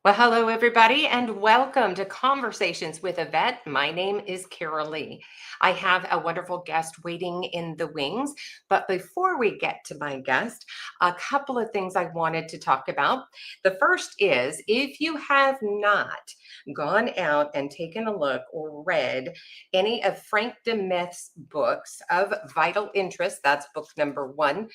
Well, hello, everybody, and welcome to Conversations with a Vet. My name is Carol Lee. I have a wonderful guest waiting in the wings. But before we get to my guest, a couple of things I wanted to talk about. The first is if you have not gone out and taken a look or read any of Frank DeMyth's books of vital interest, that's book number one.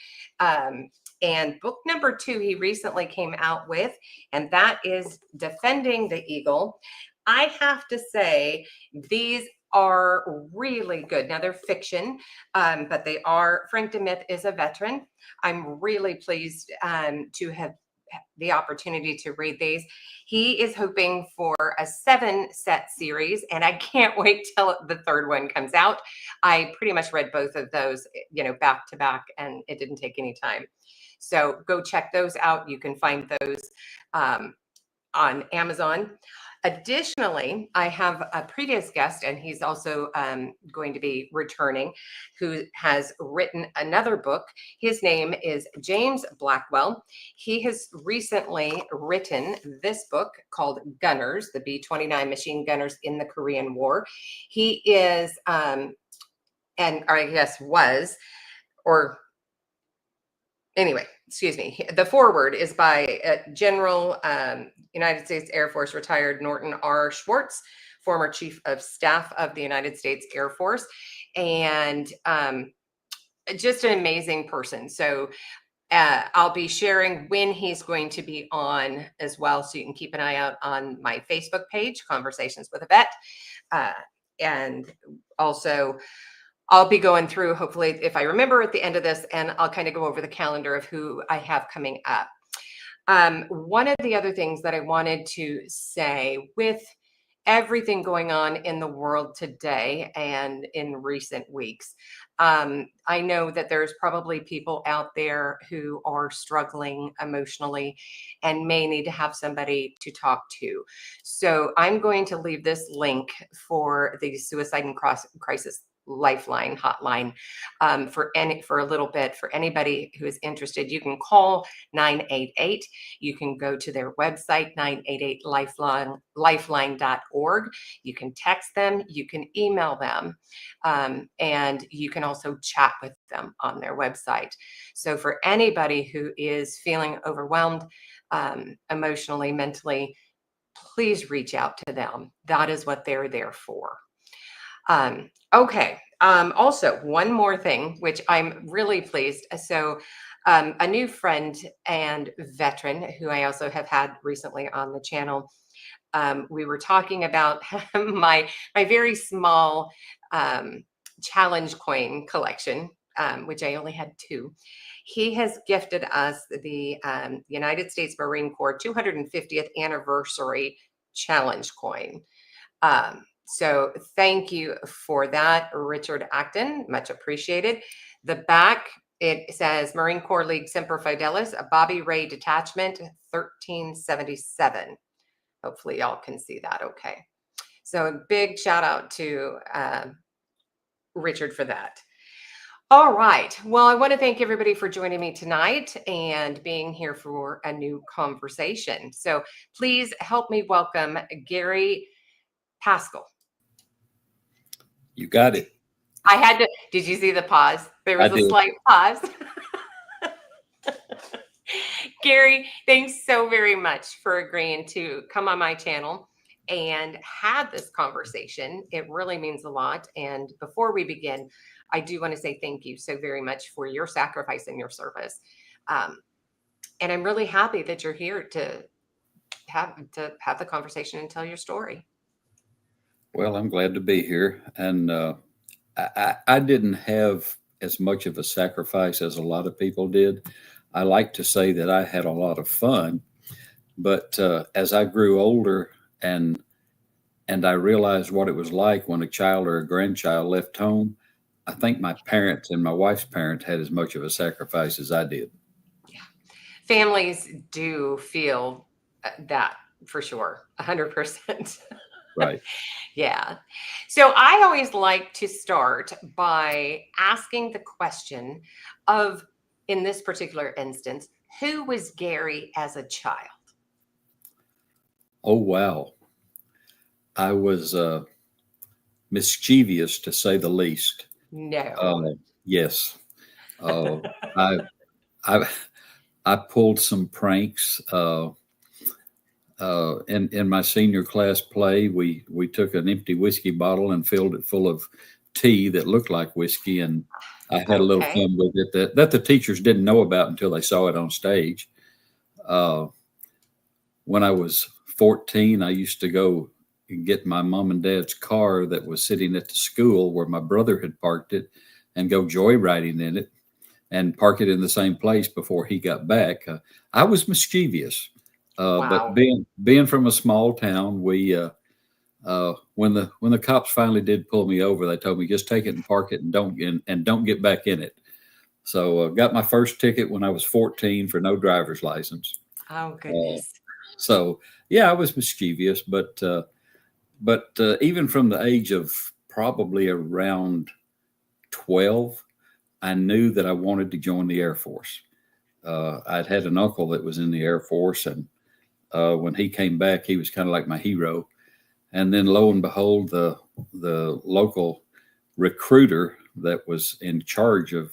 And book number two, he recently came out with, and that is Defending the Eagle. I have to say, these are really good. Now, they're fiction, but they are. Frank DeMyth is a veteran. I'm really pleased to have the opportunity to read these. He is hoping for a 7-set series, and I can't wait till the third one comes out. I pretty much read both of those, back to back, and it didn't take any time. So go check those out. You can find those on Amazon. Additionally, I have a previous guest, and he's also going to be returning, who has written another book. His name is James Blackwell. He has recently written this book called Gunners, the B-29 Machine Gunners in the Korean War. He is, or I guess was, or anyway, excuse me. The foreword is by General United States Air Force retired Norton R. Schwartz, former Chief of Staff of the United States Air Force, and just an amazing person. So I'll be sharing when he's going to be on as well, so you can keep an eye out on my Facebook page, Conversations with a Vet, and also I'll be going through, hopefully, if I remember at the end of this, and I'll kind of go over the calendar of who I have coming up. One of the other things that I wanted to say, with everything going on in the world today and in recent weeks, I know that there's probably people out there who are struggling emotionally and may need to have somebody to talk to. So I'm going to leave this link for the Suicide and Crisis Lifeline hotline for a little bit. For anybody who is interested, you can call 988. You can go to their website, 988lifeline.org. You can text them, you can email them, and you can also chat with them on their website. So for anybody who is feeling overwhelmed emotionally, mentally, please reach out to them. That is what they're there for. Okay. Also, one more thing, which I'm really pleased. So, a new friend and veteran who I also have had recently on the channel. We were talking about my very small challenge coin collection, which I only had 2. He has gifted us the United States Marine Corps 250th anniversary challenge coin. So thank you for that, Richard Acton. Much appreciated. The back, it says Marine Corps League Semper Fidelis, a Bobby Ray Detachment, 1377. Hopefully y'all can see that okay. So a big shout out to Richard for that. All right. Well, I want to thank everybody for joining me tonight and being here for a new conversation. So please help me welcome Gary Paschall. You got it. I had to. Did you see the pause? There was I a did. slight pause. Gary, thanks so very much for agreeing to come on my channel and have this conversation. It really means a lot. And before we begin, I do want to say thank you so very much for your sacrifice and your service. And I'm really happy that you're here to have the conversation and tell your story. Well, I'm glad to be here. And I didn't have as much of a sacrifice as a lot of people did. I like to say that I had a lot of fun, but as I grew older and I realized what it was like when a child or a grandchild left home, I think my parents and my wife's parents had as much of a sacrifice as I did. Yeah. Families do feel that for sure, 100%. Right. Yeah. So I always like to start by asking the question of, in this particular instance, who was Gary as a child? Oh, wow. I was mischievous to say the least. No. Uh, yes. Uh, I, I, I pulled some pranks. In my senior class play, we took an empty whiskey bottle and filled it full of tea that looked like whiskey, and I had a little Okay. fun with it that the teachers didn't know about until they saw it on stage. Uh, when I was 14, I used to go and get my mom and dad's car that was sitting at the school where my brother had parked it and go joyriding in it and park it in the same place before he got back. I was mischievous, but Wow. being from a small town, we when the cops finally did pull me over, they told me just take it and park it and don't get back in it. So got my first ticket when I was 14 for no driver's license. Oh, Uh, goodness. so yeah, I was mischievous, but even from the age of probably around 12, I knew that I wanted to join the Air Force. I'd had an uncle that was in the Air Force, and when he came back, he was kind of like my hero. And then, lo and behold, the local recruiter that was in charge of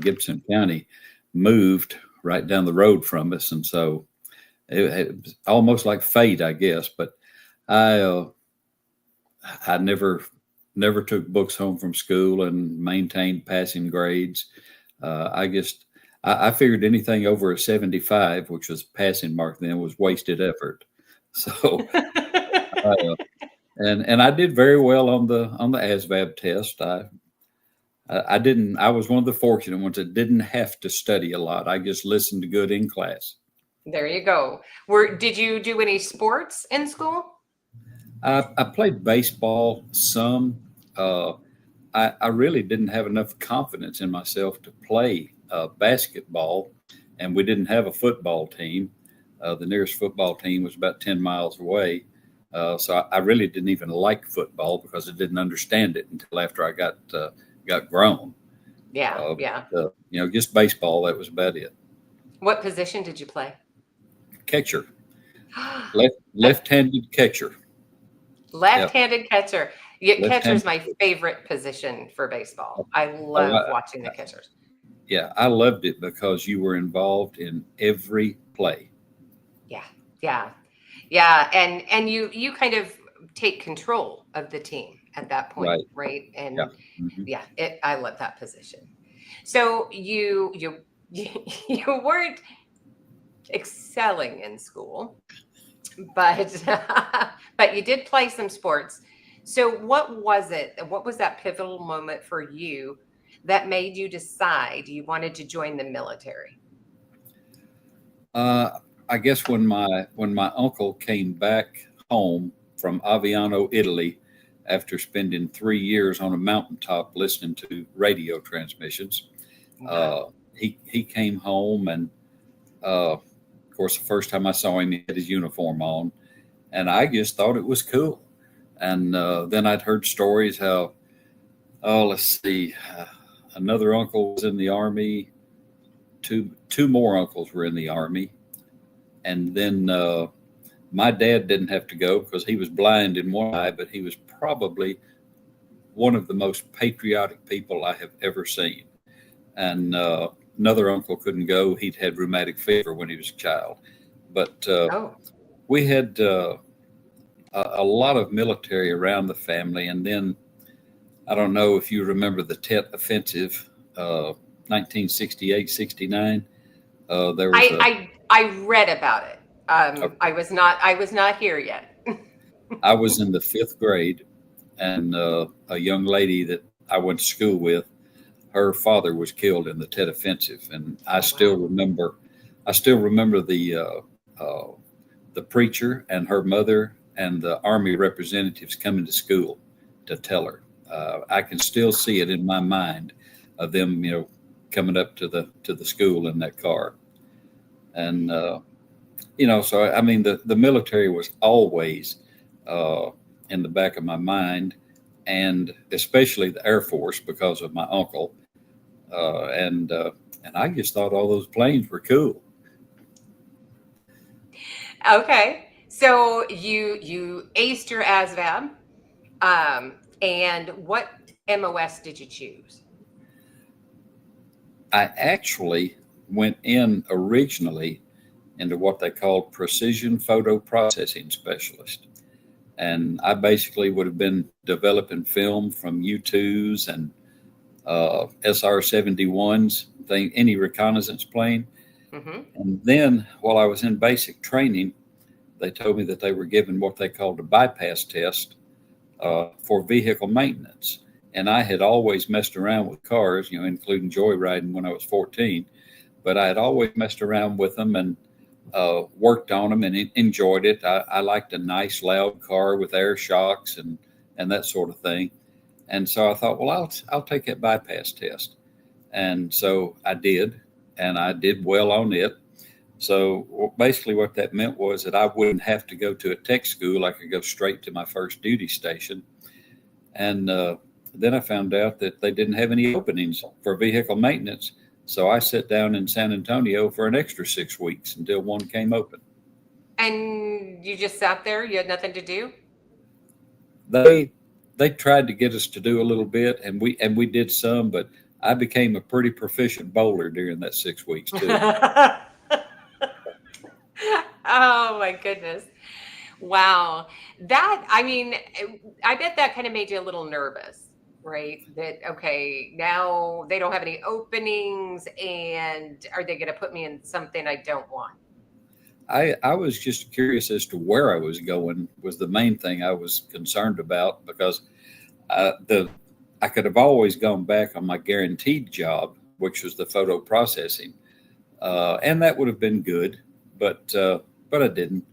Gibson County moved right down the road from us, and so it was almost like fate, I guess. But I I never took books home from school and maintained passing grades. I just I figured anything over a 75, which was passing mark then, was wasted effort. So uh, and I did very well on the ASVAB test. I didn't. I was one of the fortunate ones that didn't have to study a lot. I just listened good in class. There you go. Did you do any sports in school? I played baseball some. Uh, I really didn't have enough confidence in myself to play basketball, and we didn't have a football team. The nearest football team was about 10 miles away. So I really didn't even like football because I didn't understand it until after I got grown. Yeah, yeah. Just baseball. That was about it. What position did you play? Catcher, Uh, left-handed catcher. Yep, Left-handed catcher. Yeah, catcher's left-handed. my favorite position for baseball. I Oh, love watching the catchers. yeah, I loved it because you were involved in every play. Yeah, yeah, yeah. And you kind of take control of the team at that point, Right. right? Yeah. And Mhm. yeah, I love that position. So you weren't excelling in school, but but you did play some sports. So what was it? What was that pivotal moment for you that made you decide you wanted to join the military? Uh, I guess when my uncle came back home from Aviano, Italy, after spending 3 years on a mountaintop listening to radio transmissions, Wow. uh, he came home and of course the first time I saw him he had his uniform on, and I just thought it was cool. And then I'd heard stories how let's see, another uncle was in the army, two more uncles were in the army, and then my dad didn't have to go because he was blind in one eye, but he was probably one of the most patriotic people I have ever seen. And another uncle couldn't go; he'd had rheumatic fever when he was a child. But Oh, we had a lot of military around the family, and then I don't know if you remember the Tet Offensive, 1968-69. There was a I read about it. okay. I was not here yet. I was in the fifth grade, and a young lady that I went to school with, her father was killed in the Tet Offensive, and Oh wow. I still remember uh, the preacher and her mother and the army representatives coming to school to tell her. I can still see it in my mind of them, coming up to the school in that car, and so I mean the military was always uh, in the back of my mind, and especially the Air Force because of my uncle, and I just thought all those planes were cool. Okay. So you aced your ASVAB, and what MOS did you choose? I actually went in originally into what they called precision photo processing specialist. And I basically would have been developing film from U-2s and SR-71s, any reconnaissance plane. Hmm. And then while I was in basic training, they told me that they were giving what they called a bypass test for vehicle maintenance. And I had always messed around with cars, including joyriding when I was 14. But I had always messed around with them and worked on them and enjoyed it. I liked a nice loud car with air shocks and that sort of thing. And so I thought, well, I'll take that bypass test. And so I did, and I did well on it. So basically, what that meant was that I wouldn't have to go to a tech school. I could go straight to my first duty station. And then I found out that they didn't have any openings for vehicle maintenance. So I sat down in San Antonio for an extra 6 weeks until one came open. And you just sat there, you had nothing to do? They they tried to get us to do a little bit, and we did some, but I became a pretty proficient bowler during that 6 weeks too. Oh my goodness. Wow. That, I mean, I bet that kind of made you a little nervous, right? That, okay, now they don't have any openings, and are they going to put me in something I don't want? I was just curious as to where I was going was the main thing I was concerned about because the I could have always gone back on my guaranteed job, which was the photo processing, and that would have been good, but I didn't.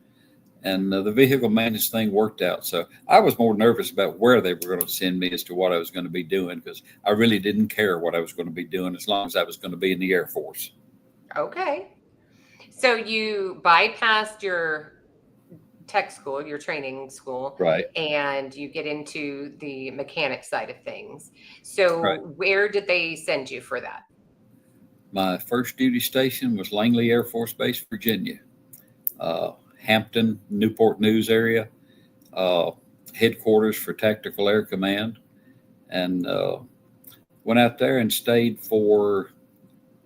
And the vehicle maintenance thing worked out. So I was more nervous about where they were going to send me as to what I was going to be doing because I really didn't care what I was going to be doing as long as I was going to be in the Air Force. Okay. So you bypassed your tech school, your training school, Right, and you get into the mechanic side of things. right. So where did they send you for that? My first duty station was Langley Air Force Base, Virginia, Hampton, Newport News area, uh, headquarters for Tactical Air Command, and went out there and stayed for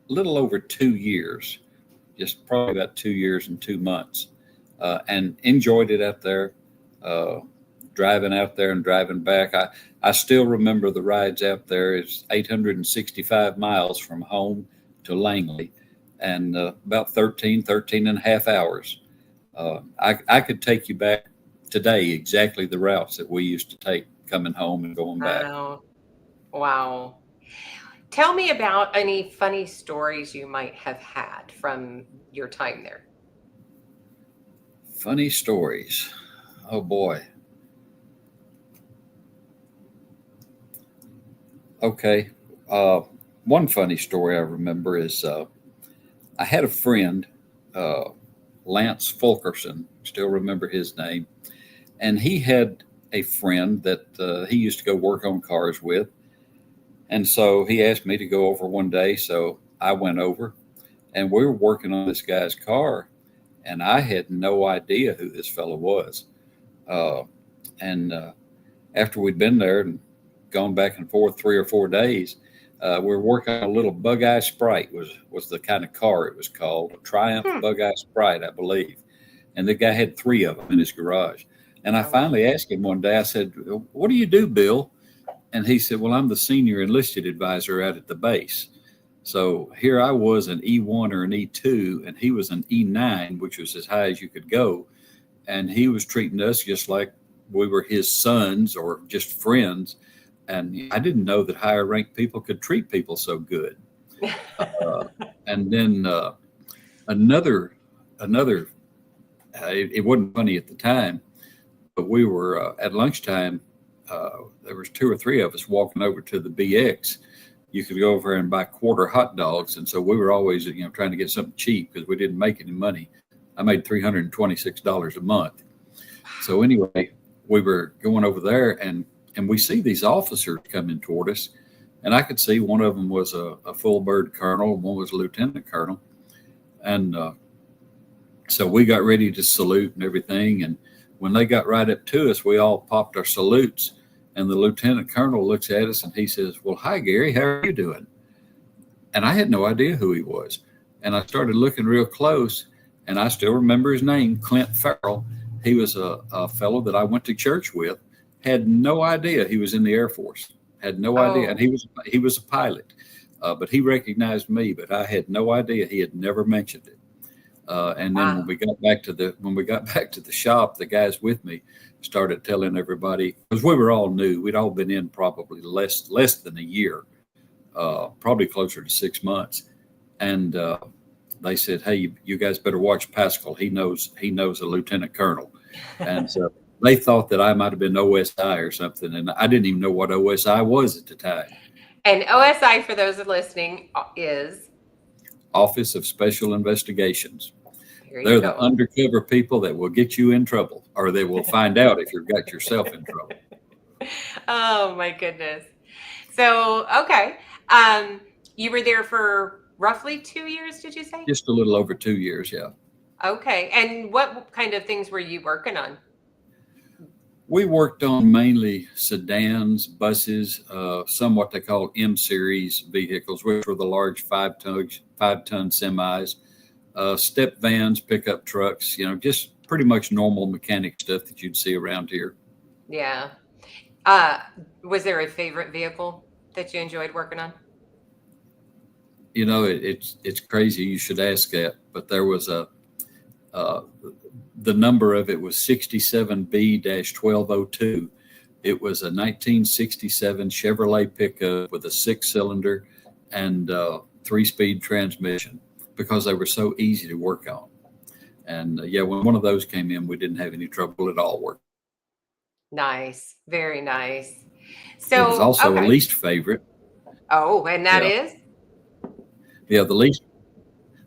a little over 2 years, just probably about 2 years and 2 months, and enjoyed it out there. Uh, Driving out there and driving back. I still remember the rides out there. It's 865 miles from home to Langley and about 13 and a half hours. I could take you back today exactly the routes that we used to take coming home and going back. Wow. Wow. Tell me about any funny stories you might have had from your time there. Funny stories. Oh boy. Okay. Uh, One funny story I remember is I had a friend, uh, Lance Fulkerson, still remember his name, and he had a friend that he used to go work on cars with. And so he asked me to go over one day. So I went over and we were working on this guy's car, and I had no idea who this fellow was. Uh, and After we'd been there and gone back and forth 3 or 4 days, we were working on a little Bug Eye Sprite was the kind of car it was called, a Triumph Hmm. Bug Eye Sprite, I believe. And the guy had three of them in his garage. And I Oh, wow. finally asked him one day, I said, "What do you do, Bill?" And he said, "Well, I'm the senior enlisted advisor out at the base." So here I was an E1 or an E2, and he was an E9, which was as high as you could go. And he was treating us just like we were his sons or just friends. And I didn't know that higher ranked people could treat people so good. Uh, and then another, another, it wasn't funny at the time, but we were at lunchtime. There was two or three of us walking over to the BX. You could go over and buy quarter hot dogs, and so we were always, trying to get something cheap because we didn't make any money. I made $326 a month. So anyway, we were going over there, and we see these officers coming toward us, and I could see one of them was a full bird colonel, one was a lieutenant colonel, and So we got ready to salute and everything. And when they got right up to us, we all popped our salutes. And the lieutenant colonel looks at us and he says, "Well, hi, Gary, how are you doing?" And I had no idea who he was. And I started looking real close, and I still remember his name, Clint Farrell. He was a fellow that I went to church with. Had no idea he was in the Air Force. Had no idea, and Oh, he was a pilot, but he recognized me. But I had no idea. He had never mentioned it. And then wow. when we got back to the shop, the guys with me started telling everybody, because we were all new. We'd all been in probably less than a year, probably closer to 6 months, and they said, "Hey, you guys better watch Paschall. He knows a lieutenant colonel," and so they thought that I might have been OSI or something, and I didn't even know what OSI was at the time. And OSI, for those listening, is Office of Special Investigations. there you They're the go. undercover people that will get you in trouble, or they will find out if you've got yourself in trouble. Oh my goodness. So, okay. Um, you were there for roughly 2 years, did you say? Just a little over 2 years, yeah. Okay. And what kind of things were you working on? We worked on mainly sedans, buses, some what they call M series vehicles, which were the large 5 ton semis, step vans, pickup trucks. Just pretty much normal mechanic stuff that you'd see around here. Yeah. Uh, was there a favorite vehicle that you enjoyed working on? It's crazy. You should ask that, but there was uh, the number of it was 67B-1202. It was a 1967 Chevrolet pickup with a 6-cylinder and 3-speed transmission because they were so easy to work on. And yeah, when one of those came in, we didn't have any trouble at all working. Nice. Very nice. It was So, also a okay. least favorite. Oh, and that Yeah, is? yeah.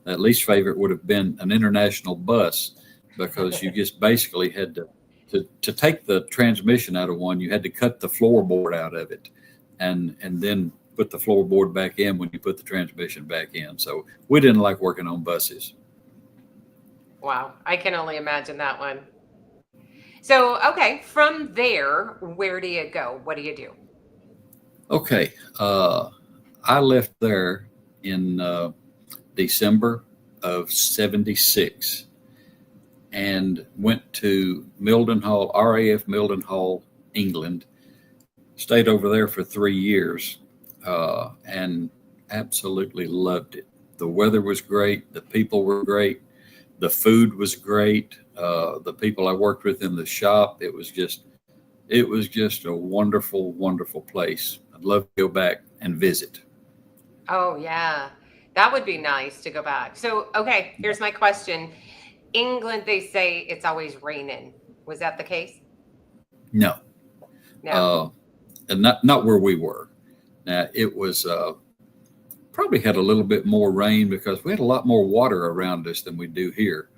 That least favorite would have been an international bus because you just basically had to take the transmission out of one. You had to cut the floorboard out of it, and then put the floorboard back in when you put the transmission back in. So we didn't like working on buses. Wow. I can only imagine that one. So, okay. From there, where do you go? What do you do? Okay, I left there in December of '76 and went to Mildenhall, RAF Mildenhall, England. Stayed over there for 3 years and absolutely loved it. The weather was great. The people were great. The food was great. The people I worked with in the shop, it was just a wonderful, wonderful place. I'd love to go back and visit. Oh, yeah. That would be nice to go back. So, okay, here's my question. England, they say it's always raining. Was that the case? No, No. uh, and not where we were. Now it was probably had a little bit more rain because we had a lot more water around us than we do here.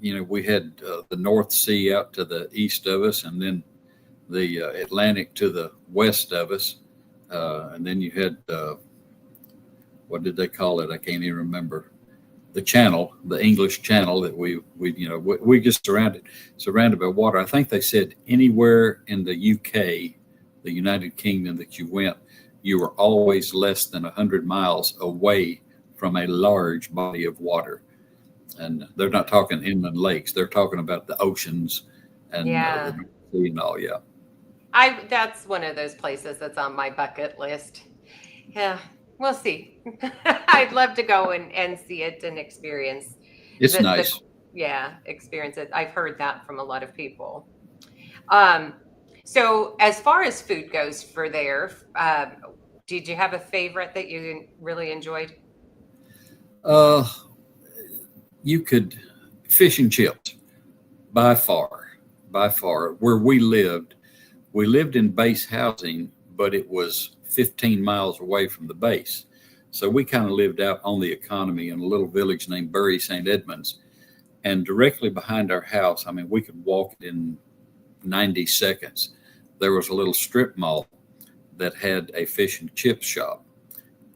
We had the North Sea out to the east of us, and then the Atlantic to the west of us, and then you had what did they call it? I can't even remember. The channel, the English Channel that we just surrounded by water. I think they said anywhere in the UK, the United Kingdom that you went, you were always less than 100 miles away from a large body of water. And they're not talking inland lakes; they're talking about the oceans and the Yeah. North Sea and all. Yeah, That's one of those places that's on my bucket list. Yeah, we'll see. I'd love to go and see it and experience it's the nice. yeah, experience it. I've heard that from a lot of people. Um, so as far as food goes for there, did you have a favorite that you really enjoyed? Uh, you could fish and chips by far, by far. Where we lived in base housing, but it was 15 miles away from the base. So we kind of lived out on the economy in a little village named Bury St. Edmunds. And directly behind our house, I mean, we could walk it in 90 seconds. There was a little strip mall that had a fish and chip shop.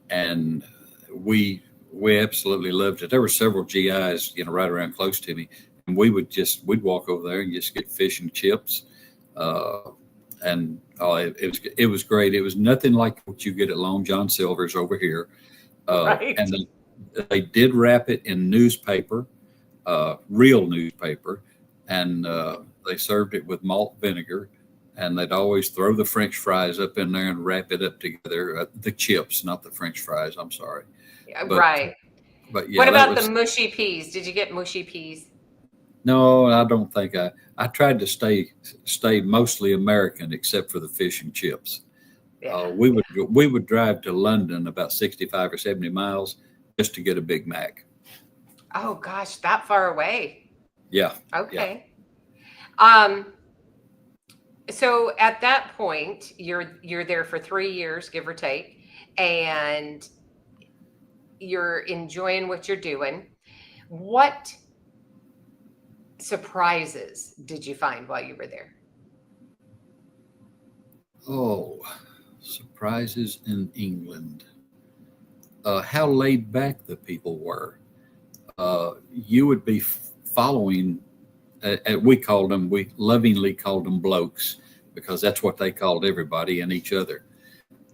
And we we absolutely loved it. There were several GIs, right around close to me, and we'd walk over there and just get fish and chips, uh, and it was great. It was nothing like what you get at Long John Silver's over here, Right. and they did wrap it in newspaper, real newspaper, and they served it with malt vinegar. And they'd always throw the French fries up in there and wrap it up together. The chips, not the French fries. I'm sorry, Yeah, but right. What yeah, that about the was mushy peas? Did you get mushy peas? no. I don't think I tried to stay mostly American, except for the fish and chips. Yeah. We would drive to London about 65 or 70 miles just to get a Big Mac. Oh gosh, that far away. Yeah, yeah. Okay. Um, so at that point, you're there for 3 years, give or take, and you're enjoying what you're doing. What surprises did you find while you were there? Oh, surprises in England. How laid back the people were. You would be following. We lovingly called them blokes because that's what they called everybody and each other.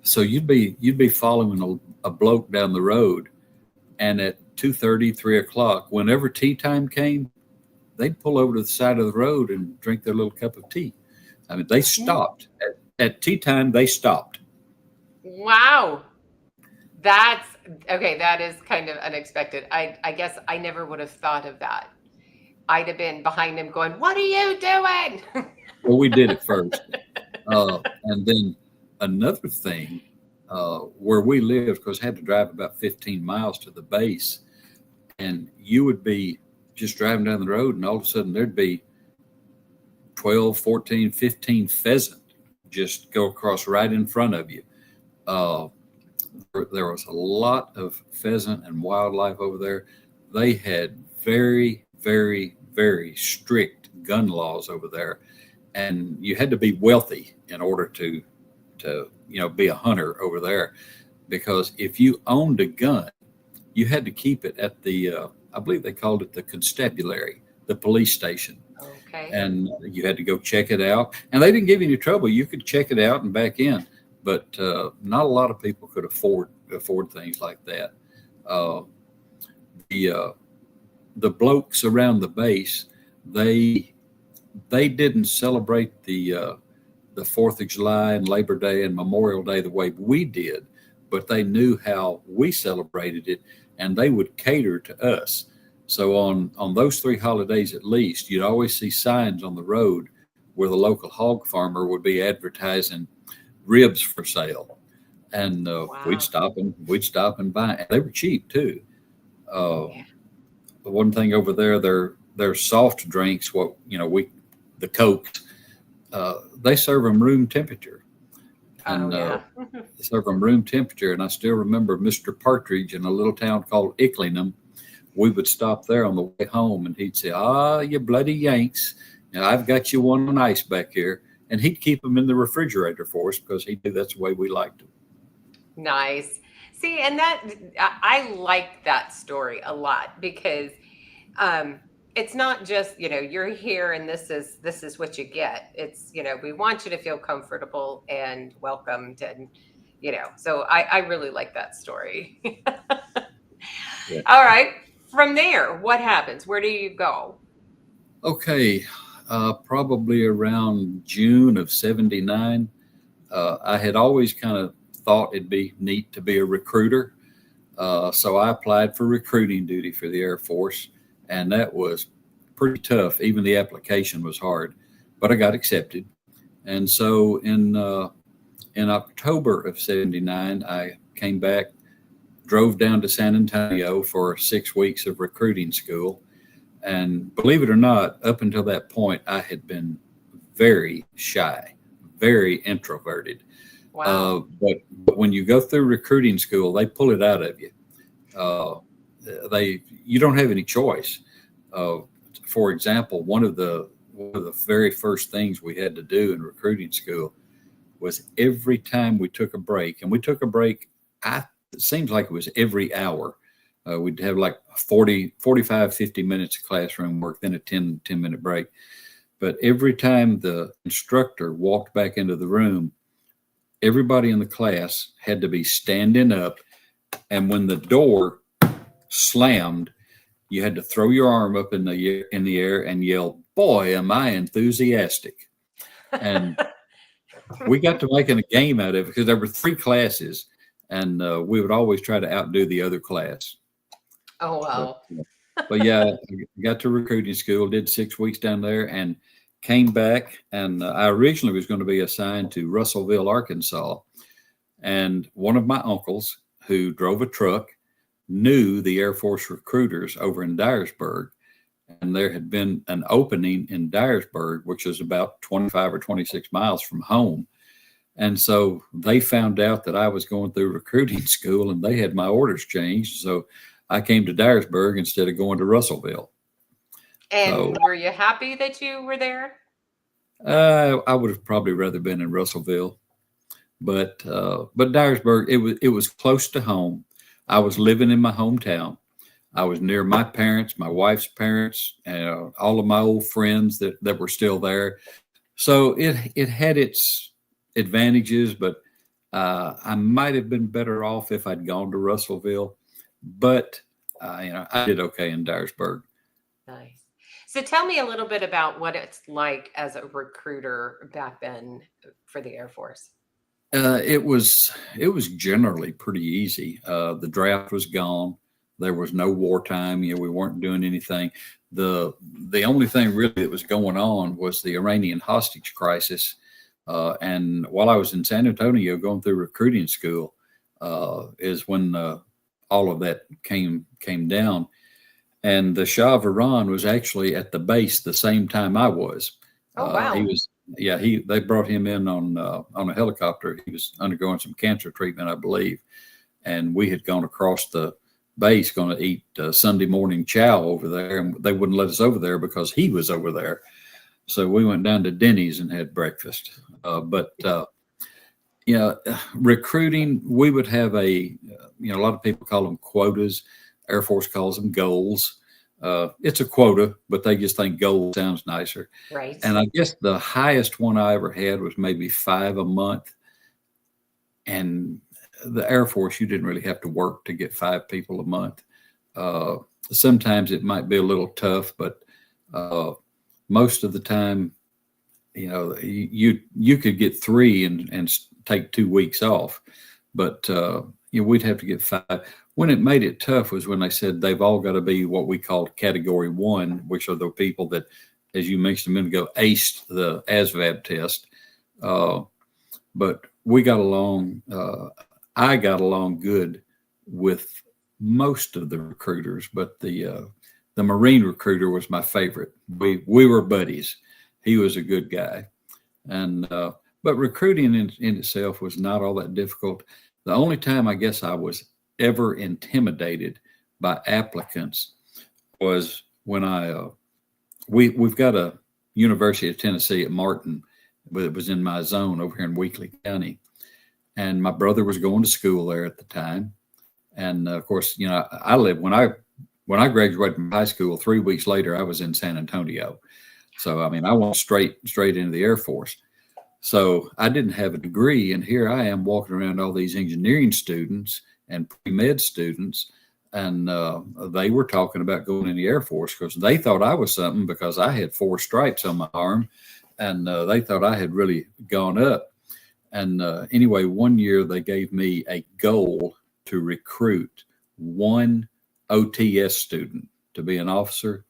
So you'd be following a bloke down the road, and at 2:30, 3 o'clock, whenever tea time came, they'd pull over to the side of the road and drink their little cup of tea. I mean, they Mm. stopped at tea time. They stopped. Wow. That's okay. That is kind of unexpected. I guess I never would have thought of that. I'd have been behind him going, "What are you doing?" Well, we did it first. And then another thing, where we lived, because I had to drive about 15 miles to the base, and you would be just driving down the road, and all of a sudden there'd be 12, 14, 15 pheasant just go across right in front of you. Uh, there was a lot of pheasant and wildlife over there. They had very, very, very strict gun laws over there, and you had to be wealthy in order to be a hunter over there. Because if you owned a gun, you had to keep it at the I believe they called it the constabulary, the police station, Okay. and you had to go check it out. And they didn't give you any trouble. You could check it out and back in, but not a lot of people could afford things like that. Uh, the uh, the blokes around the base, they they didn't celebrate the Fourth of July and Labor Day and Memorial Day the way we did, but they knew how we celebrated it, and they would cater to us. So on those three holidays at least, you'd always see signs on the road where the local hog farmer would be advertising ribs for sale, and Wow. we'd stop and buy. And they were cheap too. Uh, Yeah. the one thing over there, their soft drinks, the Coke, they serve them room temperature, Oh and yeah. they serve them room temperature. And I still remember Mr. Partridge in a little town called Icklingham. We would stop there on the way home, and he'd say, "Ah, you bloody Yanks! Now I've got you one on ice back here," and he'd keep them in the refrigerator for us because he knew that's the way we liked them. Nice. See, and I like that story a lot because um it's not just, you're here and this is what you get. It's, we want you to feel comfortable and welcomed, and so I really like that story. Yeah. All right. From there, what happens? Where do you go? Okay, probably around June of '79. I had always kind of thought it'd be neat to be a recruiter. So I applied for recruiting duty for the Air Force, and that was pretty tough. Even the application was hard, but I got accepted. And so in October of '79, I came back, drove down to San Antonio for 6 weeks of recruiting school. And believe it or not, up until that point, I had been very shy, very introverted. Wow. But when you go through recruiting school, they pull it out of you. Uh, you don't have any choice. Uh, for example, one of the very first things we had to do in recruiting school was every time we took a break, and we took a break, it seems like it was every hour. We'd have like 40, 45, 50 minutes of classroom work, then a 10-minute break. But every time the instructor walked back into the room, everybody in the class had to be standing up. And when the door slammed, you had to throw your arm up in the air and yell, "Boy, am I enthusiastic!" And we got to making a game out of it because there were 3 classes, and we would always try to outdo the other class. Oh, But, wow. but yeah, I got to recruiting school, did 6 weeks down there, and came back. And I originally was going to be assigned to Russellville, Arkansas. And one of my uncles who drove a truck knew the Air Force recruiters over in Dyersburg. And there had been an opening in Dyersburg, which is about 25 or 26 miles from home. And so they found out that I was going through recruiting school and they had my orders changed. So I came to Dyersburg instead of going to Russellville. So And were you happy that you were there? I would have probably rather been in Russellville, but Dyersburg, it was close to home. I was living in my hometown. I was near my parents, my wife's parents, all of my old friends that were still there. So it had its advantages, but I might have been better off if I'd gone to Russellville. But I did okay in Dyersburg. Nice. So tell me a little bit about what it's like as a recruiter back then for the Air Force. It was generally pretty easy. The draft was gone. There was no wartime. We weren't doing anything. The only thing really that was going on was the Iranian hostage crisis. And while I was in San Antonio going through recruiting school, is when all of that came down. And the Shah of Iran was actually at the base the same time I was. Oh, He wow. was, yeah. They brought him in on a helicopter. He was undergoing some cancer treatment, I believe, and we had gone across the base going to eat Sunday morning chow over there, and they wouldn't let us over there because he was over there. So we went down to Denny's and had breakfast. But recruiting, we would have a lot of people call them quotas. Air Force calls them goals. It's a quota, but they just think goal sounds nicer. Right. And I guess the highest one I ever had was maybe 5 a month. And the Air Force, you didn't really have to work to get 5 people a month. Sometimes it might be a little tough, but most of the time, you could get 3 and take 2 weeks off, but we'd have to get 5. When it made it tough was when they said they've all got to be what we called Category 1, which are the people that, as you mentioned a minute ago, aced the ASVAB test. But we got along. I got along good with most of the recruiters, but the Marine recruiter was my favorite. We were buddies. He was a good guy, and but recruiting in itself was not all that difficult. The only time I guess I was ever intimidated by applicants was when we've got a University of Tennessee at Martin, but it was in my zone over here in Weakley County, and my brother was going to school there at the time, and of course, I lived when I graduated from high school. 3 weeks later, I was in San Antonio, so I mean, I went straight into the Air Force. So I didn't have a degree, and here I am walking around all these engineering students and pre-med students, and they were talking about going in the Air Force because they thought I was something because I had 4 stripes on my arm, and they thought I had really gone up. And anyway, one year they gave me a goal to recruit 1 OTS student to be an officer,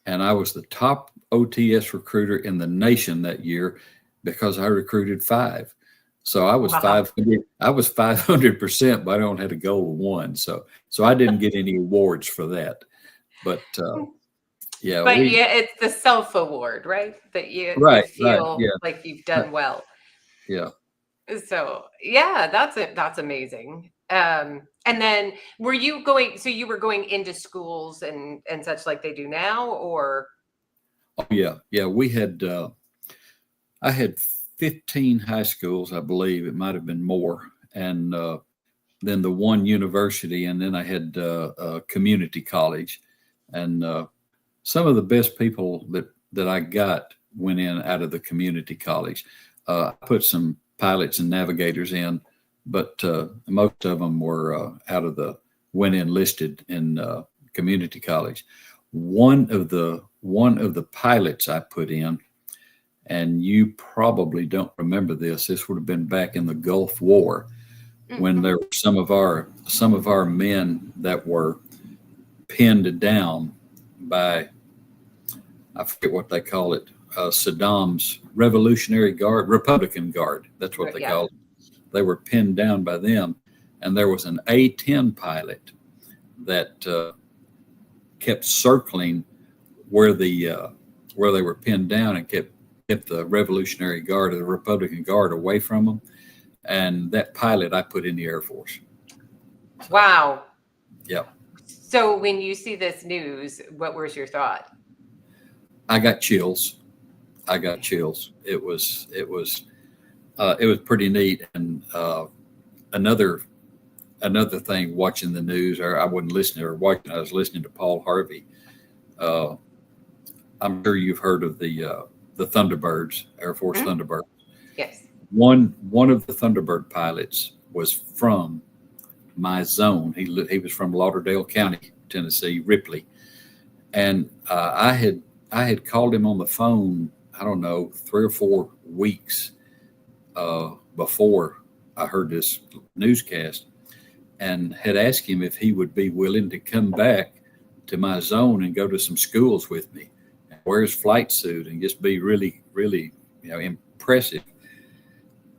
and I was the top OTS recruiter in the nation that year because I recruited 5. So I was Wow. 500. I was 500%, but I don't had a goal of 1. So I didn't get any awards for that. But yeah, But yeah, it's the self award, right? That you right, feel yeah, like you've uh, done well. yeah. So yeah, that's it. That's amazing. And then were you going? So you were going into schools and such like they do now, or Oh yeah, yeah. We had I had 15 high schools, I believe. It might have been more, and then the one university, and then I had community college, and some of the best people that I got went in out of the community college. I put some pilots and navigators in, but most of them were out of the went enlisted in community college. One of the pilots I put in, and you probably don't remember this. This would have been back in the Gulf War when Mm-hmm. there were some of our men that were pinned down by, I forget what they call it, Saddam's Revolutionary Guard, Republican Guard. That's what Right, they yeah. called it. They were pinned down by them, and there was an A-10 pilot that kept circling where where they were pinned down and kept the Revolutionary Guard or the Republican Guard away from them. And that pilot I put in the Air Force. Wow. Yeah, So when you see this news, what was your thought? I got chills. I got chills. It was pretty neat. And another thing, watching the news, or I wasn't listening or watching. I was listening to Paul Harvey. Uh, I'm sure you've heard of the Thunderbirds, Air Force Hmm. Thunderbirds. Yes. One of the Thunderbird pilots was from my zone. He was from Lauderdale County, Tennessee, Ripley, and I had called him on the phone. I don't know, 3 or 4 weeks before I heard this newscast, and had asked him if he would be willing to come back to my zone and go to some schools with me, and wear his flight suit and just be really, really, impressive.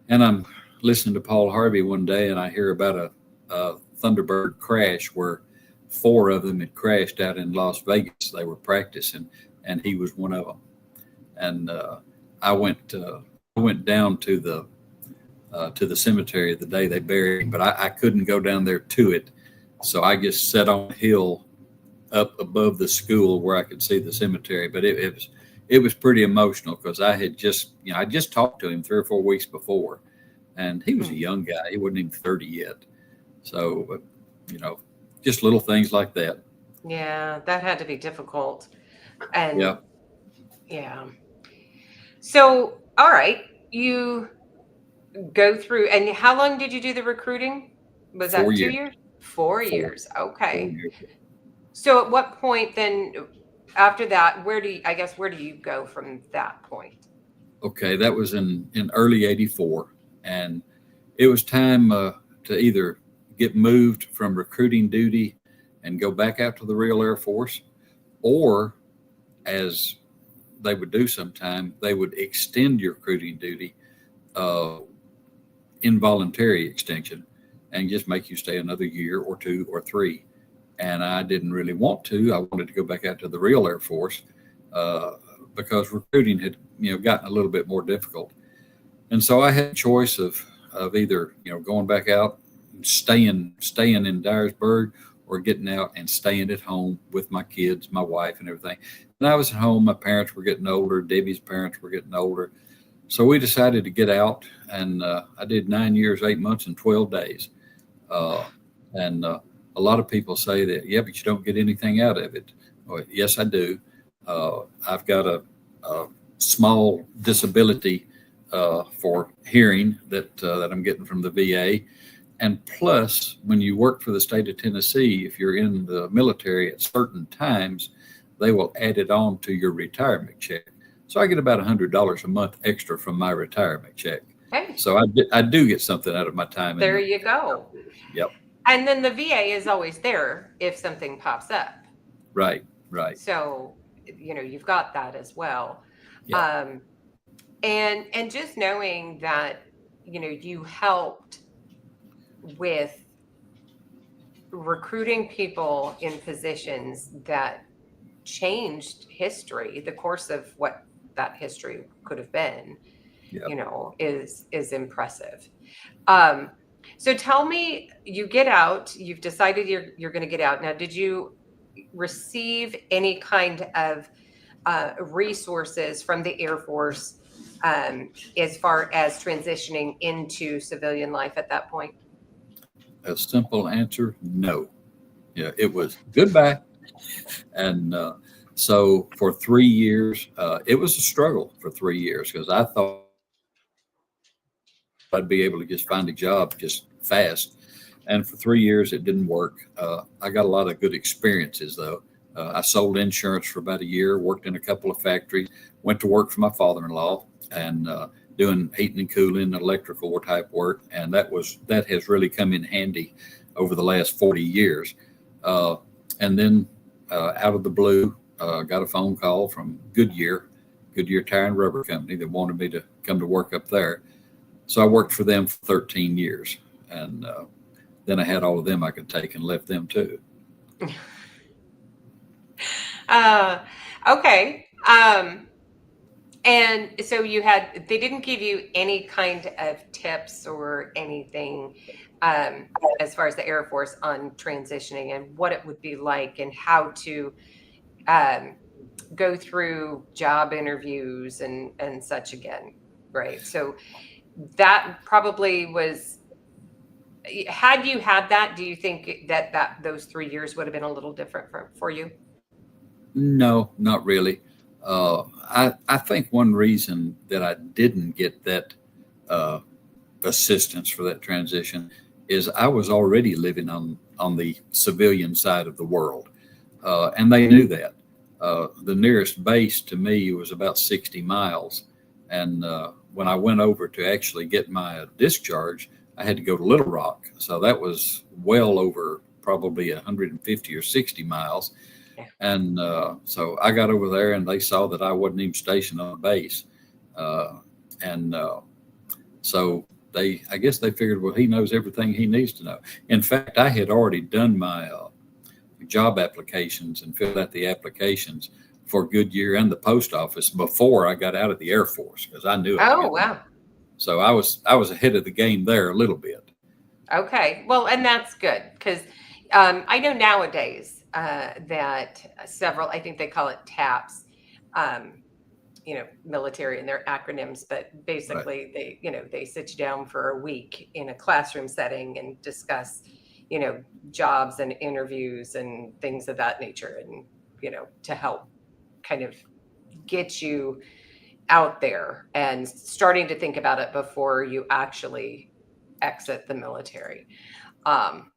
And I'm listening to Paul Harvey one day, and I hear about a Thunderbird crash where 4 of them had crashed out in Las Vegas. They were practicing, and he was one of them. And I went down to the cemetery the day they buried him, but I couldn't go down there to it, so I just sat on a hill up above the school where I could see the cemetery. But it was pretty emotional because I just talked to him 3 or 4 weeks before, and he was a Mm. young guy. He wasn't even 30 yet. So, but, just little things like that. Yeah, that had to be difficult. And Yeah, yeah. So, all right, you go through, and how long did you do the recruiting? Was four that two years, years? Four four, years. 4 Okay. years. So at what point then, after that, where do you go from that point? Okay, that was in early '84, and it was time to either get moved from recruiting duty and go back out to the real Air Force, or as they would do sometime, they would extend your recruiting duty, uh, involuntary extension, and just make you stay another year or 2 or 3. And I didn't really want to. I wanted to go back out to the real Air Force uh, because recruiting had gotten a little bit more difficult. And so I had a choice of either going back out, staying in Dyersburg, or getting out and staying at home with my kids, my wife, and everything. And I was at home. My parents were getting older. Debbie's parents were getting older. So we decided to get out, and I did 9 years, 8 months, and 12 days. Uh, and a lot of people say that, yeah, but you don't get anything out of it. Well, yes, I do. I've got a small disability for hearing that I'm getting from the VA. And plus, when you work for the state of Tennessee, if you're in the military at certain times, they will add it on to your retirement check. So I get about $100 a month extra from my retirement check. Hey, So I do get something out of my time in there the. you go. Yep. And then the VA is always there if something pops up. Right. Right. So, you've got that as well. Yeah. Um, and just knowing that, you helped with recruiting people in positions that changed history, the course of what that history could have been, Yeah. is impressive. Um, so tell me, you get out, you've decided you're going to get out. Now, did you receive any kind of resources from the Air Force as far as transitioning into civilian life at that point? A simple answer, no. Yeah, it was goodbye. And so for 3 years, it was a struggle for 3 years because I thought I'd be able to just find a job just fast. And for 3 years, it didn't work. I got a lot of good experiences, though. I sold insurance for about a year, worked in a couple of factories, went to work for my father in law, and doing heating and cooling, electrical type work. And that has really come in handy over the last 40 years. Uh, and then out of the blue, got a phone call from Goodyear Tire and Rubber Company that wanted me to come to work up there. So I worked for them for 13 years. And then I had all of them I could take and left them too. Uh, okay. And so they didn't give you any kind of tips or anything as far as the Air Force on transitioning and what it would be like and how to um, go through job interviews and such again, right? So that probably was, had you had that, do you think that those 3 years would have been a little different for you? No, not really. I think one reason that I didn't get that uh, assistance for that transition is I was already living on the civilian side of the world, and they knew that. The nearest base to me was about 60 miles, and when I went over to actually get my discharge, I had to go to Little Rock, so that was well over probably 150 or 60 miles. Yeah. And so I got over there, and they saw that I wasn't even stationed on a base, uh, and so I guess they figured, well, he knows everything he needs to know. In fact, I had already done my job applications and filled out the applications for Goodyear and the post office before I got out of the Air Force because I knew I was Oh, going to. wow. So I was ahead of the game there a little bit. Okay. Well, and that's good because I know nowadays that several, I think they call it TAPS, um, military and their acronyms, but Right. basically they sit you down for a week in a classroom setting and discuss, you know, jobs and interviews and things of that nature and, to help kind of get you out there and starting to think about it before you actually exit the military. Um,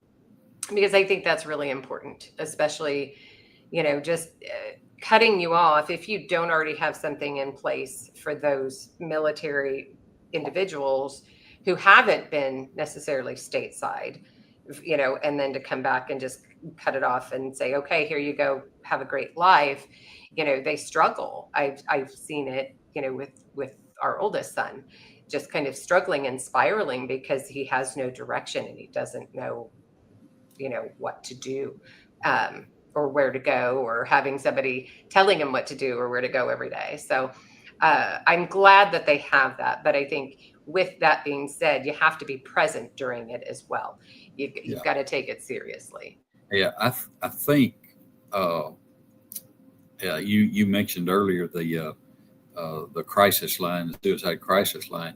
because I think that's really important, especially, just cutting you off if you don't already have something in place for those military individuals who haven't been necessarily stateside, and then to come back and just cut it off and say, okay, here you go, have a great life. They struggle. I've seen it, with our oldest son, just kind of struggling and spiraling because he has no direction and he doesn't know what to do, or where to go, or having somebody telling him what to do or where to go every day. So I'm glad that they have that. But I think with that being said, you have to be present during it as well. You've Yeah. got to take it seriously. Yeah. I think uh, yeah, you mentioned earlier the crisis line, the suicide crisis line,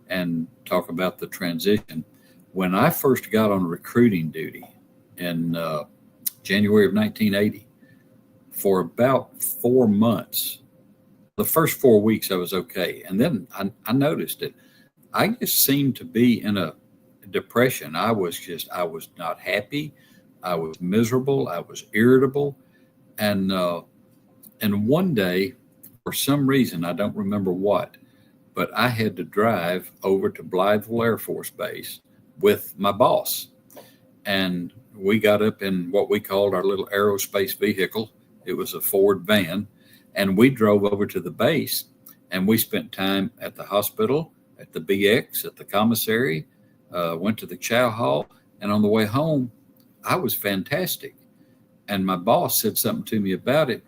and talk about the transition. When I first got on recruiting duty in January of 1980, for about 4 months, the first 4 weeks I was okay. And then I noticed it. I just seemed to be in a depression. I was not happy. I was miserable. I was irritable. And, and one day, for some reason, I don't remember what, but I had to drive over to Blytheville Air Force Base with my boss. And we got up in what we called our little aerospace vehicle. It was a Ford van. And we drove over to the base and we spent time at the hospital, at the BX, at the commissary, went to the chow hall. And on the way home, I was fantastic. And my boss said something to me about it.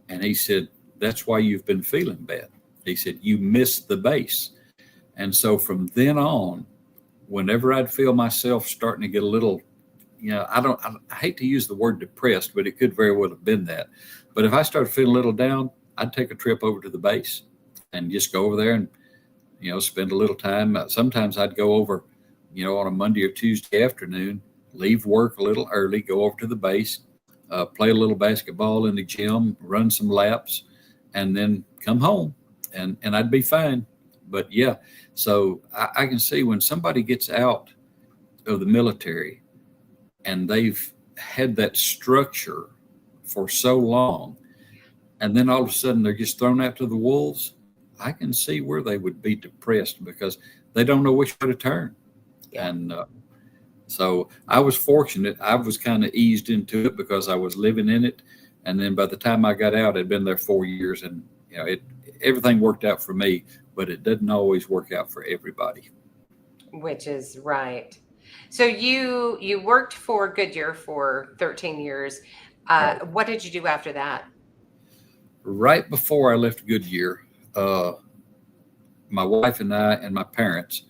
And he said, that's why you've been feeling bad. He said, you missed the base. And so from then on, whenever I'd feel myself starting to get a little, I hate to use the word depressed, but it could very well have been that. But if I started feeling a little down, I'd take a trip over to the base and just go over there and, spend a little time. Sometimes I'd go over, on a Monday or Tuesday afternoon leave work a little early, go over to the base, play a little basketball in the gym, run some laps, and then come home, and I'd be fine. But yeah, so I can see when somebody gets out of the military and they've had that structure for so long, and then all of a sudden they're just thrown out to the wolves. I can see where they would be depressed because they don't know which way to turn. Yeah. And so I was fortunate. I was kind of eased into it because I was living in it. And then by the time I got out, I'd been there 4 years, and everything worked out for me, but it doesn't always work out for everybody. Which is right. So you worked for Goodyear for 13 years. Right. What did you do after that? Right before I left Goodyear, my wife and I and my parents,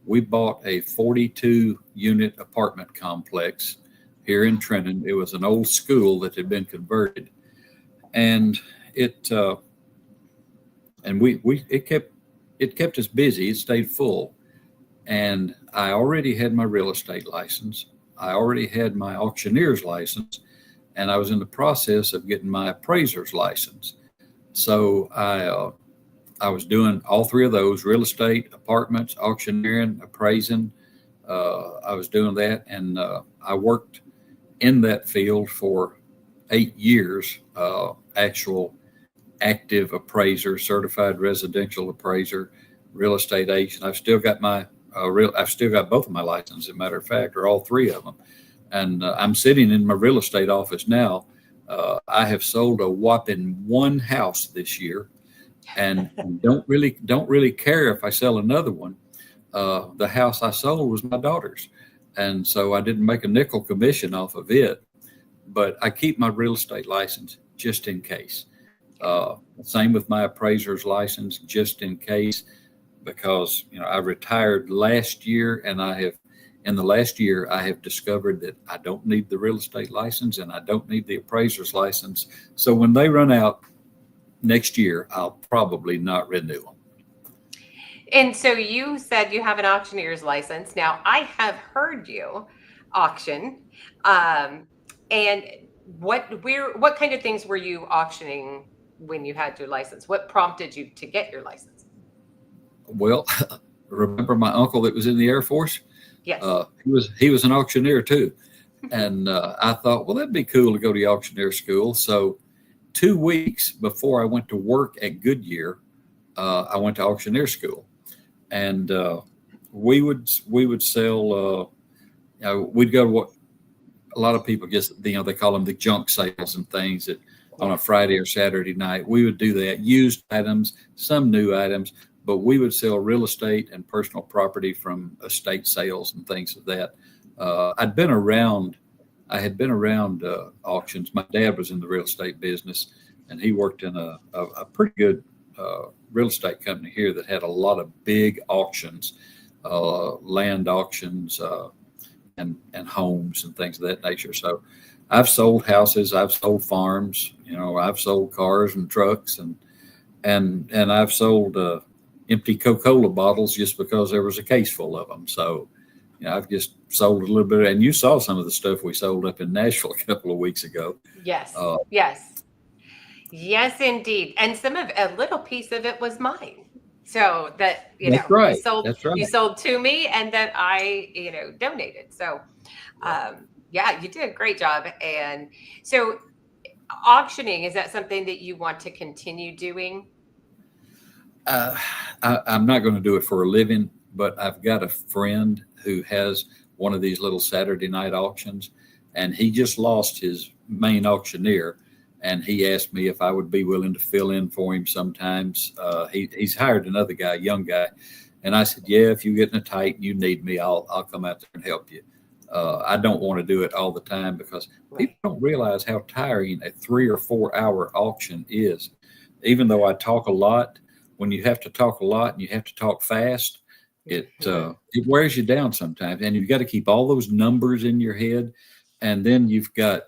we bought a 42 unit apartment complex here in Trenton. It was an old school that had been converted, and it kept us busy. It stayed full, and I already had my real estate license. I already had my auctioneer's license, and I was in the process of getting my appraiser's license. So I was doing all three of those: real estate, apartments, auctioneering, appraising. I was doing that, and I worked in that field for 8 years. Actual active appraiser, certified residential appraiser, real estate agent. I've still got I've still got both of my licenses, as a matter of fact, or all three of them. And I'm sitting in my real estate office now. I have sold a whopping one house this year, and don't really care if I sell another one. The house I sold was my daughter's, and so I didn't make a nickel commission off of it. But I keep my real estate license just in case. Same with my appraiser's license, just in case, because I retired last year, and in the last year I have discovered that I don't need the real estate license and I don't need the appraiser's license. So when they run out next year, I'll probably not renew them. And so you said you have an auctioneer's license. Now, I have heard you auction. And what kind of things were you auctioning when you had your license? What prompted you to get your license? Well, remember my uncle that was in the Air Force? Yes. He was an auctioneer too. And I thought, well, that'd be cool to go to auctioneer school. So 2 weeks before I went to work at Goodyear, I went to auctioneer school, and we would sell. We'd go to what a lot of people just they call them the junk sales and things that on a Friday or Saturday night. We would do that, used items, some new items, but we would sell real estate and personal property from estate sales and things of that. I had been around auctions. My dad was in the real estate business, and he worked in a pretty good real estate company here that had a lot of big auctions, land auctions, and homes and things of that nature. So I've sold houses, I've sold farms, I've sold cars and trucks, and I've sold empty Coca-Cola bottles just because there was a case full of them. So I've just sold a little bit, and you saw some of the stuff we sold up in Nashville a couple of weeks ago. Yes. Yes, indeed. And a little piece of it was mine. So that, That's right. You sold to me, and that I, donated. So, yeah, you did a great job. And so auctioning, is that something that you want to continue doing? I'm not going to do it for a living, but I've got a friend who has one of these little Saturday night auctions, and he just lost his main auctioneer, and he asked me if I would be willing to fill in for him sometimes. He's hired another guy, young guy, and I said, yeah, if you're getting it tight and you need me, I'll come out there and help you. I don't want to do it all the time because people don't realize how tiring a 3 or 4 hour auction is. Even though I talk a lot, when you have to talk a lot and you have to talk fast, it wears you down sometimes, and you've got to keep all those numbers in your head, and then you've got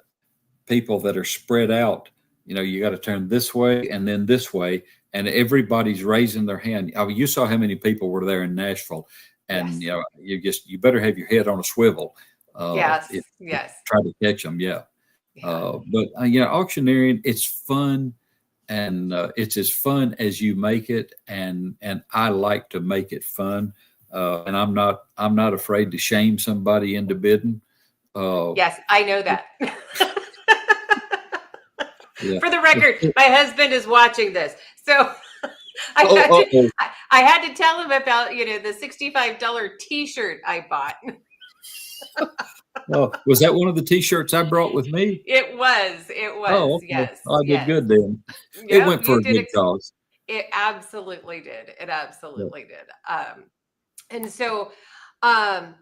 people that are spread out. You got to turn this way and then this way, and everybody's raising their hand. I mean, you saw how many people were there in Nashville, and Yes. You better have your head on a swivel Yes, if yes, try to catch them. Yeah. yeah. But auctioneering, it's fun, and it's as fun as you make it, and I like to make it fun, and I'm not afraid to shame somebody into bidding. Uh, Yes, I know that. yeah. For the record, my husband is watching this. So I Oh, had to oh, I had to tell him about, the $65 t-shirt I bought. oh, was that one of the T-shirts I brought with me? It was. Oh, okay. Yes, Oh, I did yes. good then. It Yep, went for you a did good cause. it absolutely did. It Yeah. absolutely did. And so um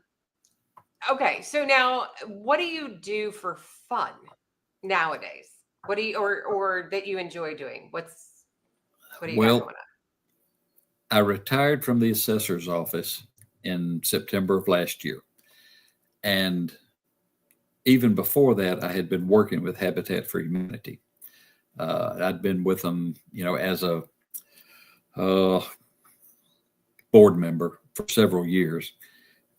okay, so now what do you do for fun nowadays? What do you or that you enjoy doing? What do you got Well, going on? I retired from the assessor's office in September of last year, and even before that, I had been working with Habitat for Humanity. I'd been with them, as a uh, board member for several years,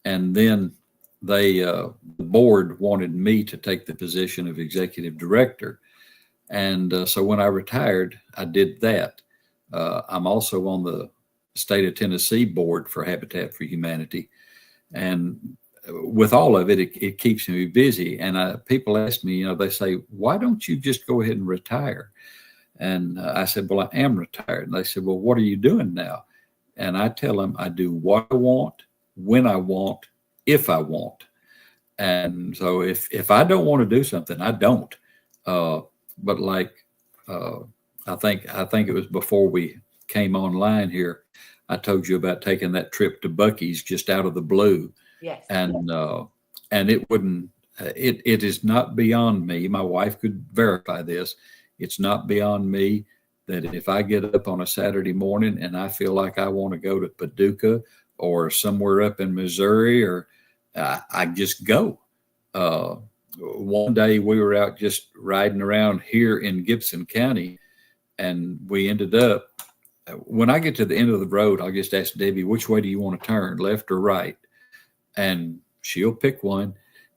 and then the board wanted me to take the position of executive director, and so when I retired, I did that. I'm also on the state of Tennessee board for Habitat for Humanity, and with all of it, it keeps me busy. And people ask me, they say, why don't you just go ahead and retire? And I said, well, I am retired. And they said, well, what are you doing now? And I tell them I do what I want, when I want, if I want. And so if I don't want to do something, I don't. Uh, but like uh, I think it was before we came online here, I told you about taking that trip to Bucky's just out of the blue, Yes. and it wouldn't. It is not beyond me. My wife could verify this. It's not beyond me that if I get up on a Saturday morning and I feel like I want to go to Paducah or somewhere up in Missouri, or I just go. Uh, One day we were out just riding around here in Gibson County, and we ended up. When I get to the end of the road, I'll just ask Debbie, which way do you want to turn, left or right? And she'll pick one.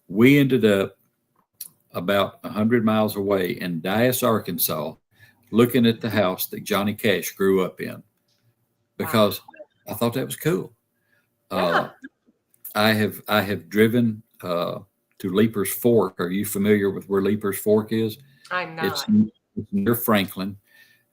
We ended up about 100 miles away in Dias, Arkansas, looking at the house that Johnny Cash grew up in Wow. because I thought that was cool. Uh, Yeah. I have driven to Leaper's Fork. Are you familiar with where Leaper's Fork is? I'm It's, not. it's near Franklin,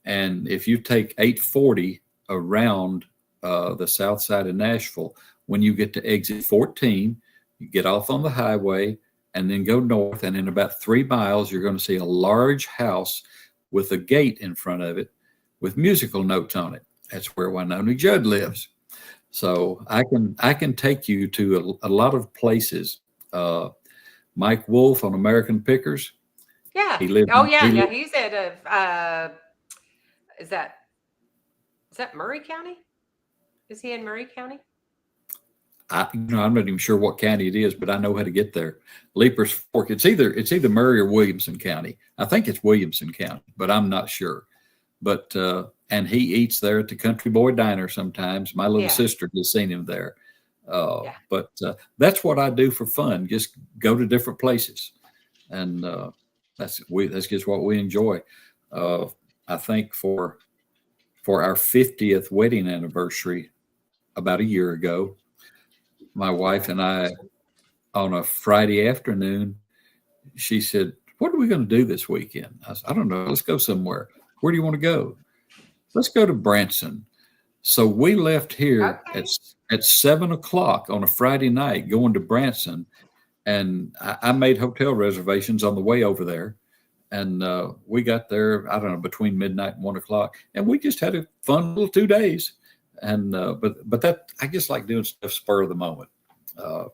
and if you take 840 around the south side of Nashville, when you get to exit 14, you get off on the highway and then go north. And in about 3 miles, you're going to see a large house with a gate in front of it with musical notes on it. That's where Winona Judd lives. So I can take you to a lot of places. Uh, Mike Wolf on American Pickers. Yeah. He lived. Oh yeah, He yeah. lived. He's at a is that Murray County? Is he in Murray County? I'm not even sure what county it is, but I know how to get there. Leapers Fork. It's either Murray or Williamson County. I think it's Williamson County, but I'm not sure. But and he eats there at the Country Boy Diner sometimes. My little Yeah. sister has seen him there. Yeah. But that's what I do for fun. Just go to different places, and that's just what we enjoy. Uh, I think for our 50th wedding anniversary about a year ago, my wife and I, on a Friday afternoon, she said, what are we going to do this weekend? I said, I don't know. Let's go somewhere. Where do you want to go? Let's go to Branson. So we left here Okay. at 7 o'clock on a Friday night going to Branson. And I made hotel reservations on the way over there. And we got there, I don't know, between midnight and 1 o'clock. And we just had a fun little 2 days. And but that I just like doing stuff spur of the moment. Uh,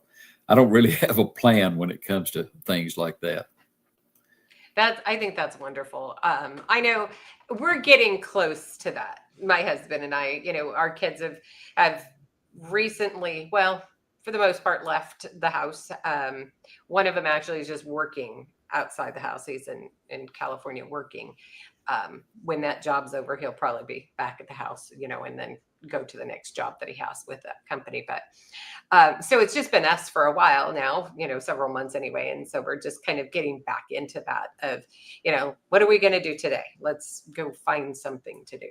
I don't really have a plan when it comes to things like that. I think that's wonderful. I know we're getting close to that. My husband and I, our kids have recently, well, for the most part, left the house. One of them actually is just working outside the house. He's in California working. when that job's over, he'll probably be back at the house, and then go to the next job that he has with that company. But so it's just been us for a while now, several months anyway. And so we're just kind of getting back into that of, what are we going to do today? Let's go find something to do,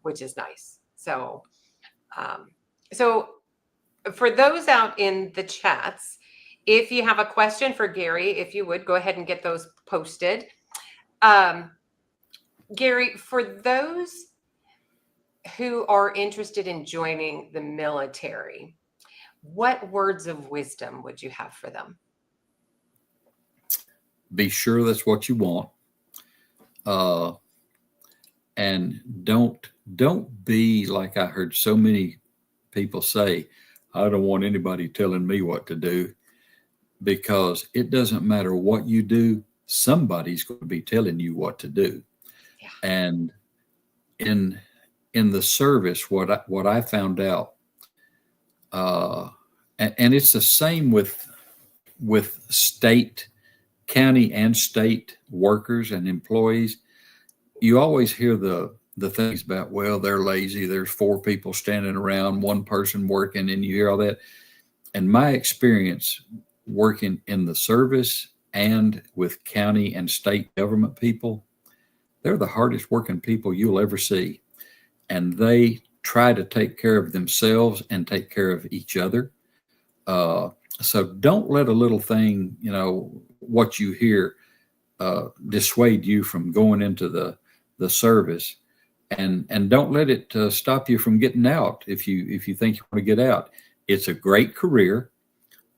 which is nice. So, so for those out in the chats, if you have a question for Gary, if you would go ahead and get those posted. Gary, for those who are interested in joining the military, what words of wisdom would you have for them? Be sure that's what you want. And don't be like I heard so many people say, I don't want anybody telling me what to do, because it doesn't matter what you do, somebody's going to be telling you what to do. Yeah. And in the service, what I found out, and it's the same with county and state workers and employees. You always hear the things about, well, they're lazy. There's 4 people standing around, 1 person working, and you hear all that. And my experience working in the service and with county and state government people, they're the hardest working people you'll ever see. And they try to take care of themselves and take care of each other. So don't let a little thing, what you hear, dissuade you from going into the service, and don't let it stop you from getting out. If you think you want to get out, it's a great career.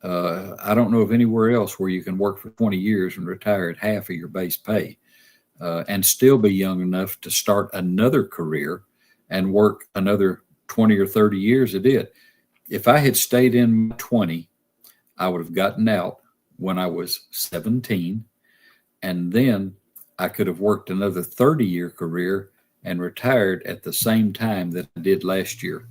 I don't know of anywhere else where you can work for 20 years and retire at half of your base pay, and still be young enough to start another career and work another 20 or 30 years at it. If I had stayed in my 20, I would have gotten out when I was 17, and then I could have worked another 30-year career and retired at the same time that I did last year,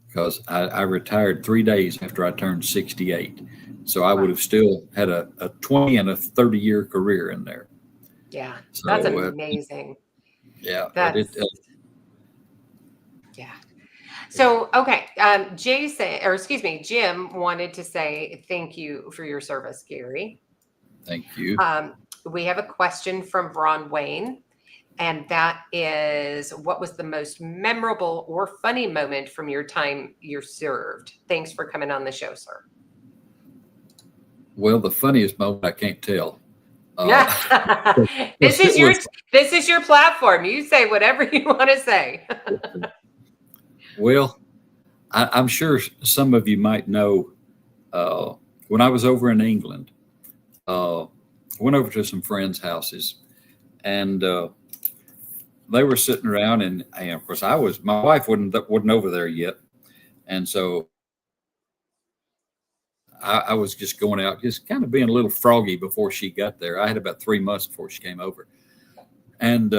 because I retired 3 days after I turned 68. So I would have still had a 20 and a 30-year career in there. Yeah, so, that's amazing. Yeah. Yeah. So, okay. Jim wanted to say thank you for your service, Gary. Thank you. We have a question from Ron Wayne, and that is, what was the most memorable or funny moment from your time you served? Thanks for coming on the show, sir. Well, the funniest moment I can't tell. This is your platform. You say whatever you want to say. Well, I'm sure some of you might know, when I was over in England, went over to some friends' houses, and they were sitting around, and of course my wife wasn't over there yet, and so I was just going out, just kind of being a little froggy before she got there. I had about 3 months before she came over, and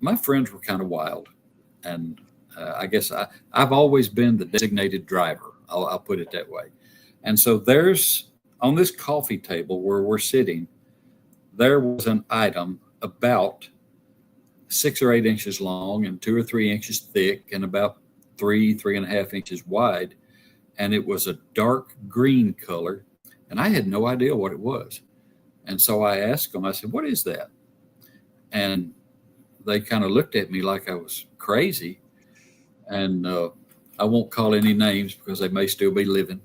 my friends were kind of wild, and I guess I've always been the designated driver. I'll put it that way. And so there's, on this coffee table where we're sitting, there was an item about 6 or 8 inches long and 2 or 3 inches thick and about 3.5 inches wide. And it was a dark green color. And I had no idea what it was. And so I asked them, I said, what is that? And they kind of looked at me like I was crazy. And I won't call any names because they may still be living.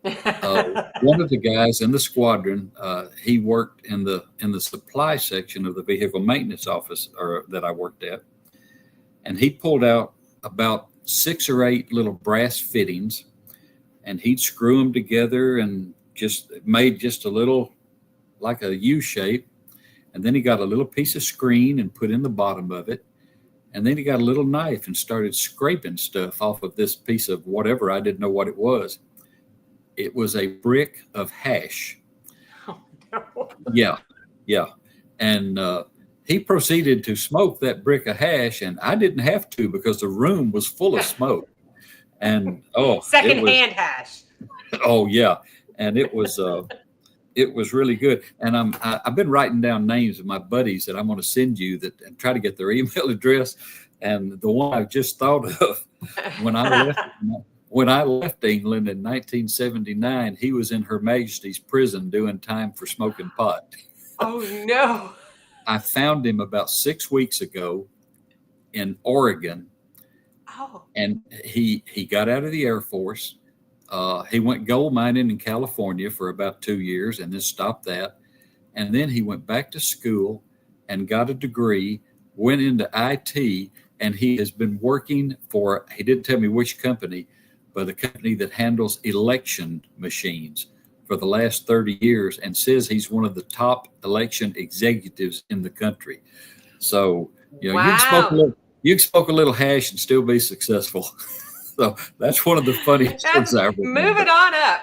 One of the guys in the squadron, he worked in the supply section of the vehicle maintenance office that I worked at, and he pulled out about 6 or 8 little brass fittings, and he'd screw them together and just made just a little, like a U shape, and then he got a little piece of screen and put in the bottom of it, and then he got a little knife and started scraping stuff off of this piece of whatever. I didn't know what it was. It was a brick of hash. Oh, no. Yeah. And he proceeded to smoke that brick of hash, and I didn't have to because the room was full of smoke. And secondhand hash. Oh yeah, and it was it was really good. And I've been writing down names of my buddies that I'm going to send you that and try to get their email address. And the one I just thought of when I left when I left England in 1979, he was in Her Majesty's prison doing time for smoking pot. Oh no. I found him about 6 weeks ago in Oregon, Oh. and he got out of the Air Force. He went gold mining in California for about 2 years and then stopped that. And then he went back to school and got a degree, went into IT, and he has been working for, he didn't tell me which company, but a company that handles election machines for the last 30 years and says he's one of the top election executives in the country. So, you can smoke a Wow. little, you can smoke a little hash and still be successful. So that's one of the funniest That's things I moving remember. on up.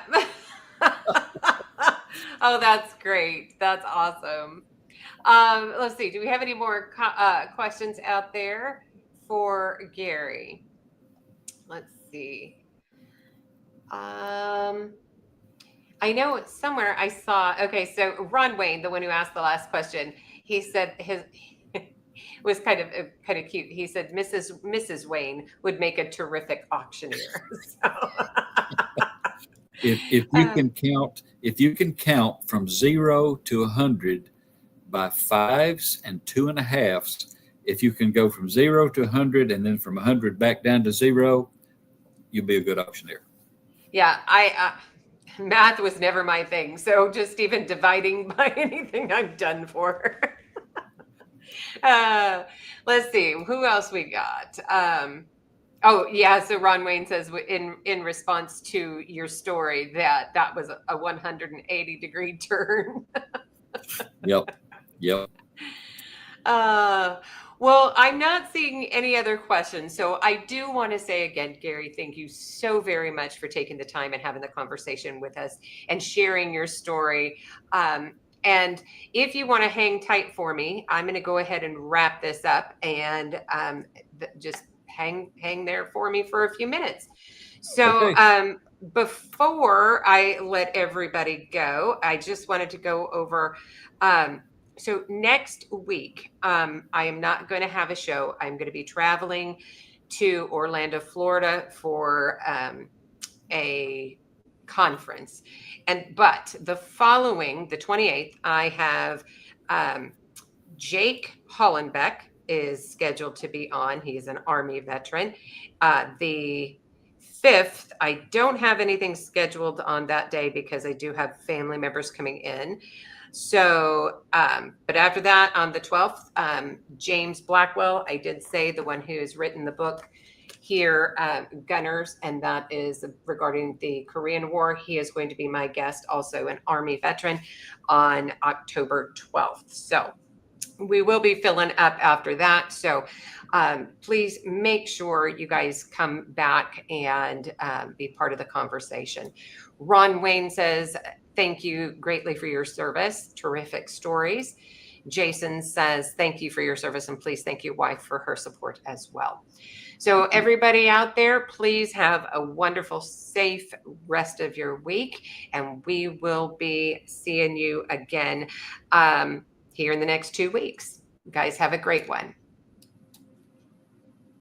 Oh, that's great. That's awesome. Let's see. Do we have any more questions out there for Gary? Let's see. I know somewhere I saw. Okay, so Ron Wayne, the one who asked the last question, he said his was kind of cute. He said Mrs. Wayne would make a terrific auctioneer. So, If you uh, can count, if you can count from 0 to 100 by fives and two and a halves, if you can go from 0 to 100 and then from 100 back down to 0, you'll be a good auctioneer. yeah, I math was never my thing. So just even dividing by anything, I'm done for. uh, let's see who else we got. Oh yeah, so Ron Wayne says in response to your story that was a 180-degree turn. Yep. Yep. Uh, well, I'm not seeing any other questions. So I do want to say again, Gary, thank you so very much for taking the time and having the conversation with us and sharing your story. And if you want to hang tight for me, I'm going to go ahead and wrap this up and just hang there for me for a few minutes. So Okay. before I let everybody go, I just wanted to go over. So next week, I am not going to have a show. I'm going to be traveling to Orlando, Florida for a conference. But the following, the 28th, I have Jake Hollenbeck is scheduled to be on. He's an Army veteran. The 5th, I don't have anything scheduled on that day because I do have family members coming in. So, but after that, on the 12th, James Blackwell, I did say the one who has written the book here, Gunners, and that is regarding the Korean War. He is going to be my guest, also an Army veteran, on October 12th. So we will be filling up after that. So please make sure you guys come back and be part of the conversation. Ron Wayne says, thank you greatly for your service. Terrific stories. Jason says, thank you for your service, and please thank your wife for her support as well. So everybody out there, please have a wonderful, safe rest of your week, and we will be seeing you again here in the next 2 weeks. You guys have a great one.